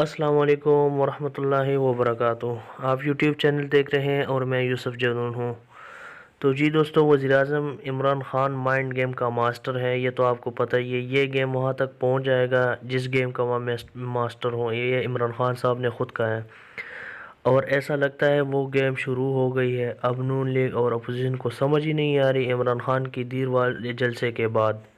السلام علیکم ورحمۃ اللہ وبرکاتہ۔ آپ یوٹیوب چینل دیکھ رہے ہیں اور میں یوسف جنون ہوں۔ تو جی دوستو، وزیراعظم عمران خان مائنڈ گیم کا ماسٹر ہے، یہ تو آپ کو پتہ ہی ہے۔ یہ گیم وہاں تک پہنچ جائے گا جس گیم کا میں ماسٹر ہوں، یہ عمران خان صاحب نے خود کہا ہے۔ اور ایسا لگتا ہے وہ گیم شروع ہو گئی ہے۔ اب نون لیگ اور اپوزیشن کو سمجھ ہی نہیں آ رہی عمران خان کی دیر والے جلسے کے بعد۔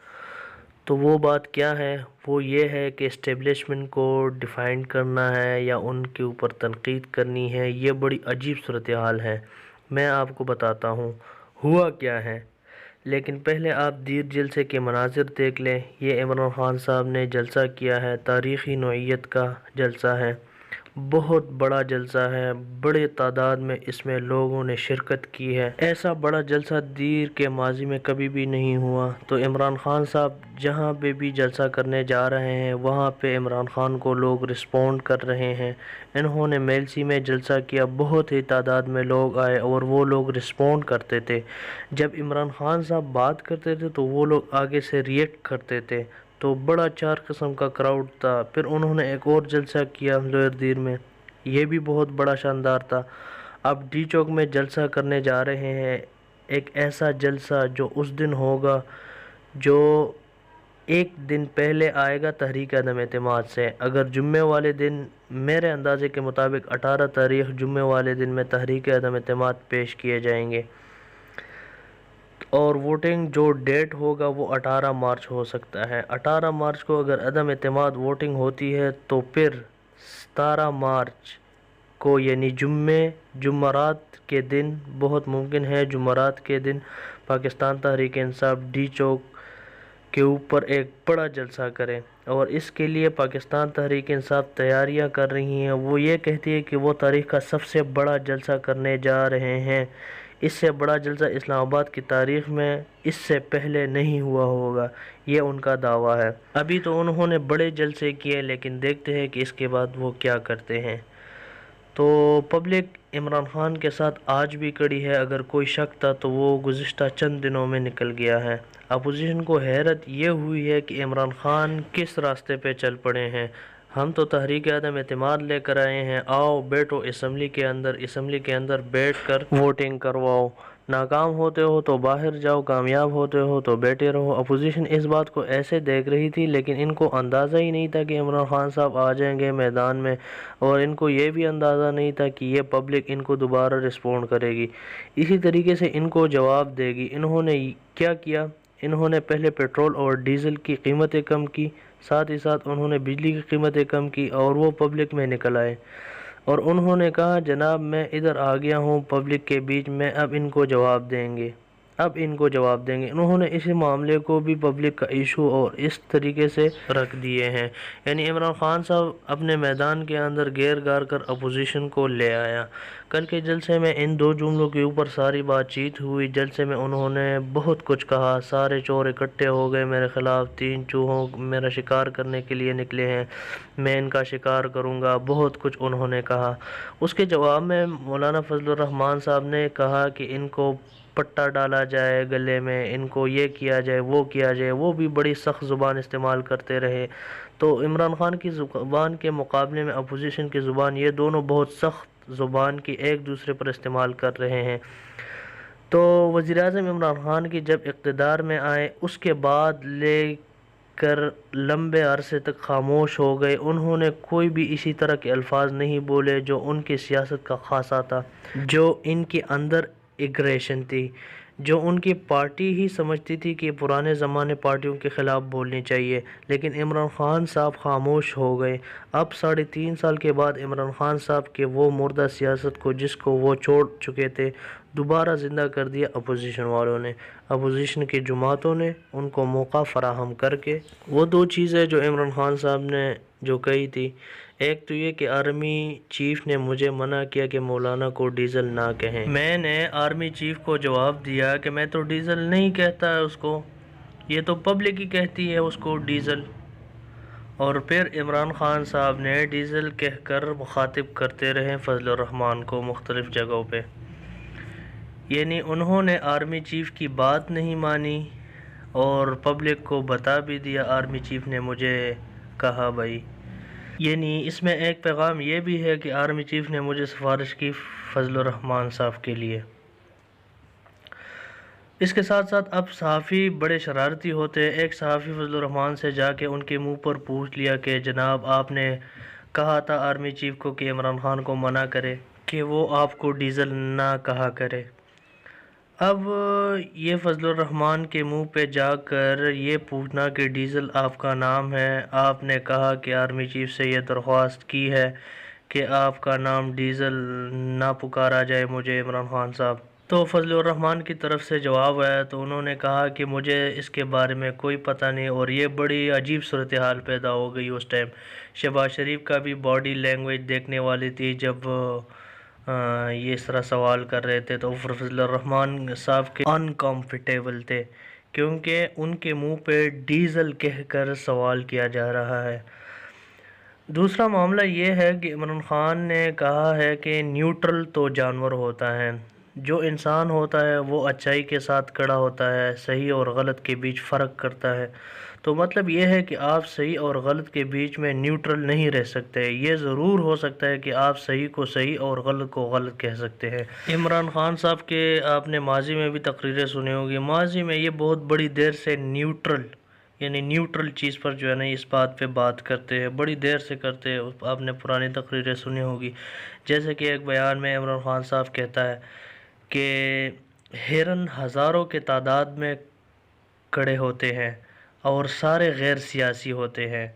تو وہ بات کیا ہے؟ وہ یہ ہے کہ اسٹیبلشمنٹ کو ڈیفائن کرنا ہے یا ان کے اوپر تنقید کرنی ہے۔ یہ بڑی عجیب صورتحال ہے۔ میں آپ کو بتاتا ہوں ہوا کیا ہے، لیکن پہلے آپ دیر جلسے کے مناظر دیکھ لیں۔ یہ عمران خان صاحب نے جلسہ کیا ہے، تاریخی نوعیت کا جلسہ ہے، بہت بڑا جلسہ ہے، بڑے تعداد میں اس میں لوگوں نے شرکت کی ہے۔ ایسا بڑا جلسہ دیر کے ماضی میں کبھی بھی نہیں ہوا۔ تو عمران خان صاحب جہاں پہ بھی جلسہ کرنے جا رہے ہیں وہاں پہ عمران خان کو لوگ رسپونڈ کر رہے ہیں۔ انہوں نے میلسی میں جلسہ کیا، بہت ہی تعداد میں لوگ آئے اور وہ لوگ رسپونڈ کرتے تھے۔ جب عمران خان صاحب بات کرتے تھے تو وہ لوگ آگے سے ریئیکٹ کرتے تھے، تو بڑا چار قسم کا کراؤڈ تھا۔ پھر انہوں نے ایک اور جلسہ کیا لوئر دیر میں، یہ بھی بہت بڑا شاندار تھا۔ اب ڈی چوک میں جلسہ کرنے جا رہے ہیں، ایک ایسا جلسہ جو اس دن ہوگا، جو ایک دن پہلے آئے گا تحریک عدم اعتماد سے۔ اگر جمعے والے دن، میرے اندازے کے مطابق 18 تاریخ جمعے والے دن میں تحریک عدم اعتماد پیش کیے جائیں گے، اور ووٹنگ جو ڈیٹ ہوگا وہ 18 مارچ ہو سکتا ہے۔ 18 مارچ کو اگر عدم اعتماد ووٹنگ ہوتی ہے تو پھر 17 مارچ کو یعنی جمعرات کے دن، بہت ممکن ہے جمعرات کے دن پاکستان تحریک انصاف ڈی چوک کے اوپر ایک بڑا جلسہ کریں۔ اور اس کے لیے پاکستان تحریک انصاف تیاریاں کر رہی ہیں۔ وہ یہ کہتی ہے کہ وہ تاریخ کا سب سے بڑا جلسہ کرنے جا رہے ہیں۔ اس سے بڑا جلسہ اسلام آباد کی تاریخ میں اس سے پہلے نہیں ہوا ہوگا، یہ ان کا دعویٰ ہے۔ ابھی تو انہوں نے بڑے جلسے کیے، لیکن دیکھتے ہیں کہ اس کے بعد وہ کیا کرتے ہیں۔ تو پبلک عمران خان کے ساتھ آج بھی کڑی ہے۔ اگر کوئی شک تھا تو وہ گزشتہ چند دنوں میں نکل گیا ہے۔ اپوزیشن کو حیرت یہ ہوئی ہے کہ عمران خان کس راستے پہ چل پڑے ہیں۔ ہم تو تحریک عدم اعتماد لے کر آئے ہیں، آؤ بیٹھو اسمبلی کے اندر بیٹھ کر ووٹنگ کرواؤ، ناکام ہوتے ہو تو باہر جاؤ، کامیاب ہوتے ہو تو بیٹھے رہو۔ اپوزیشن اس بات کو ایسے دیکھ رہی تھی، لیکن ان کو اندازہ ہی نہیں تھا کہ عمران خان صاحب آ جائیں گے میدان میں، اور ان کو یہ بھی اندازہ نہیں تھا کہ یہ پبلک ان کو دوبارہ رسپونڈ کرے گی، اسی طریقے سے ان کو جواب دے گی۔ انہوں نے کیا کیا؟ انہوں نے پہلے پیٹرول اور ڈیزل کی قیمتیں کم کی، ساتھ ہی ساتھ انہوں نے بجلی کی قیمتیں کم کی، اور وہ پبلک میں نکل آئے اور انہوں نے کہا جناب میں ادھر آ گیا ہوں پبلک کے بیچ میں، اب ان کو جواب دیں گے۔ انہوں نے اسی معاملے کو بھی پبلک کا ایشو اور اس طریقے سے رکھ دیے ہیں۔ یعنی عمران خان صاحب اپنے میدان کے اندر گیر گار کر اپوزیشن کو لے آیا۔ کل کے جلسے میں ان دو جملوں کے اوپر ساری بات چیت ہوئی۔ جلسے میں انہوں نے بہت کچھ کہا، سارے چور اکٹھے ہو گئے میرے خلاف، 3 چوہوں میرا شکار کرنے کے لیے نکلے ہیں، میں ان کا شکار کروں گا، بہت کچھ انہوں نے کہا۔ اس کے جواب میں مولانا فضل الرحمان صاحب نے کہا کہ ان کو پٹا ڈالا جائے گلے میں، ان کو یہ کیا جائے وہ کیا جائے، وہ بھی بڑی سخت زبان استعمال کرتے رہے۔ تو عمران خان کی زبان کے مقابلے میں اپوزیشن کی زبان، یہ دونوں بہت سخت زبان کی ایک دوسرے پر استعمال کر رہے ہیں۔ تو وزیراعظم عمران خان کی جب اقتدار میں آئے اس کے بعد لے کر لمبے عرصے تک خاموش ہو گئے۔ انہوں نے کوئی بھی اسی طرح کے الفاظ نہیں بولے جو ان کی سیاست کا خاصہ تھا، جو ان کے اندر ایگریشن تھی، جو ان کی پارٹی ہی سمجھتی تھی کہ پرانے زمانے پارٹیوں کے خلاف بولنی چاہیے۔ لیکن عمران خان صاحب خاموش ہو گئے۔ اب 3.5 سال کے بعد عمران خان صاحب کے وہ مردہ سیاست کو جس کو وہ چھوڑ چکے تھے، دوبارہ زندہ کر دیا اپوزیشن والوں نے، اپوزیشن کی جماعتوں نے ان کو موقع فراہم کر کے۔ وہ 2 چیزیں جو عمران خان صاحب نے جو کہی تھی، ایک تو یہ کہ آرمی چیف نے مجھے منع کیا کہ مولانا کو ڈیزل نہ کہیں۔ میں نے آرمی چیف کو جواب دیا کہ میں تو ڈیزل نہیں کہتا اس کو، یہ تو پبلک ہی کہتی ہے اس کو ڈیزل۔ اور پھر عمران خان صاحب نے ڈیزل کہہ کر مخاطب کرتے رہے فضل الرحمان کو مختلف جگہوں پہ۔ یعنی انہوں نے آرمی چیف کی بات نہیں مانی اور پبلک کو بتا بھی دیا آرمی چیف نے مجھے کہا بھائی۔ یعنی اس میں ایک پیغام یہ بھی ہے کہ آرمی چیف نے مجھے سفارش کی فضل الرحمان صاحب کے لیے۔ اس کے ساتھ ساتھ اب صحافی بڑے شرارتی ہوتے ہیں۔ ایک صحافی فضل الرحمان سے جا کے ان کے منہ پر پوچھ لیا کہ جناب آپ نے کہا تھا آرمی چیف کو کہ عمران خان کو منع کرے کہ وہ آپ کو ڈیزل نہ کہا کرے۔ اب یہ فضل الرحمان کے منہ پہ جا کر یہ پوچھنا کہ ڈیزل آپ کا نام ہے، آپ نے کہا کہ آرمی چیف سے یہ درخواست کی ہے کہ آپ کا نام ڈیزل نہ پکارا جائے مجھے عمران خان صاحب۔ تو فضل الرحمان کی طرف سے جواب آیا تو انہوں نے کہا کہ مجھے اس کے بارے میں کوئی پتہ نہیں، اور یہ بڑی عجیب صورتحال پیدا ہو گئی اس ٹائم۔ شہباز شریف کا بھی باڈی لینگویج دیکھنے والی تھی جب یہ اس طرح سوال کر رہے تھے، تو فضل الرحمان صاحب کے انکمفرٹیبل تھے کیونکہ ان کے منہ پہ ڈیزل کہہ کر سوال کیا جا رہا ہے۔ دوسرا معاملہ یہ ہے کہ عمران خان نے کہا ہے کہ نیوٹرل تو جانور ہوتا ہے، جو انسان ہوتا ہے وہ اچائی کے ساتھ کھڑا ہوتا ہے، صحیح اور غلط کے بیچ فرق کرتا ہے۔ تو مطلب یہ ہے کہ آپ صحیح اور غلط کے بیچ میں نیوٹرل نہیں رہ سکتے۔ یہ ضرور ہو سکتا ہے کہ آپ صحیح کو صحیح اور غلط کو غلط کہہ سکتے ہیں۔ عمران خان صاحب کے آپ نے ماضی میں بھی تقریریں سنی ہوگی، ماضی میں یہ بہت بڑی دیر سے نیوٹرل چیز پر جو ہے نا اس بات پہ بات کرتے ہیں، بڑی دیر سے کرتے ہیں۔ آپ نے پرانی تقریریں سنی ہوگی، جیسے کہ ایک بیان میں عمران خان صاحب کہتا ہے کہ ہرن ہزاروں کے تعداد میں کھڑے ہوتے ہیں اور سارے غیر سیاسی ہوتے ہیں،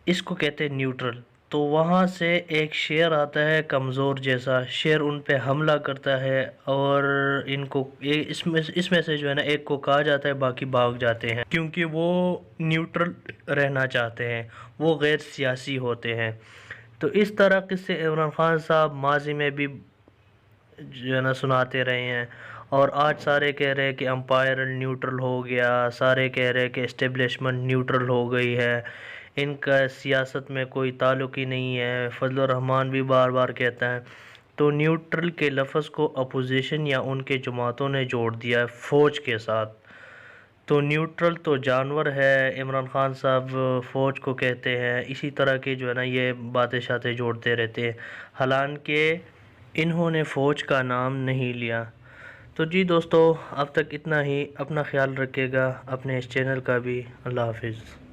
اس کو کہتے ہیں نیوٹرل۔ تو وہاں سے ایک شیر آتا ہے کمزور جیسا، شیر ان پہ حملہ کرتا ہے اور ان کو اس میں سے جو ہے نا ایک کو کہا جاتا ہے، باقی بھاگ جاتے ہیں کیونکہ وہ نیوٹرل رہنا چاہتے ہیں، وہ غیر سیاسی ہوتے ہیں۔ تو اس طرح قصے عمران خان صاحب ماضی میں بھی جو ہے نا سناتے رہے ہیں، اور آج سارے کہہ رہے ہیں کہ امپائر نیوٹرل ہو گیا، سارے کہہ رہے ہیں کہ اسٹیبلشمنٹ نیوٹرل ہو گئی ہے، ان کا سیاست میں کوئی تعلق ہی نہیں ہے۔ فضل الرحمان بھی بار بار کہتا ہے۔ تو نیوٹرل کے لفظ کو اپوزیشن یا ان کے جماعتوں نے جوڑ دیا ہے فوج کے ساتھ۔ تو نیوٹرل تو جانور ہے، عمران خان صاحب فوج کو کہتے ہیں، اسی طرح کے جو ہے نا یہ باتیں شاتیں جوڑتے رہتے ہیں، حالانکہ انہوں نے فوج کا نام نہیں لیا۔ تو جی دوستو، اب تک اتنا ہی، اپنا خیال رکھے گا، اپنے اس چینل کا بھی۔ اللہ حافظ۔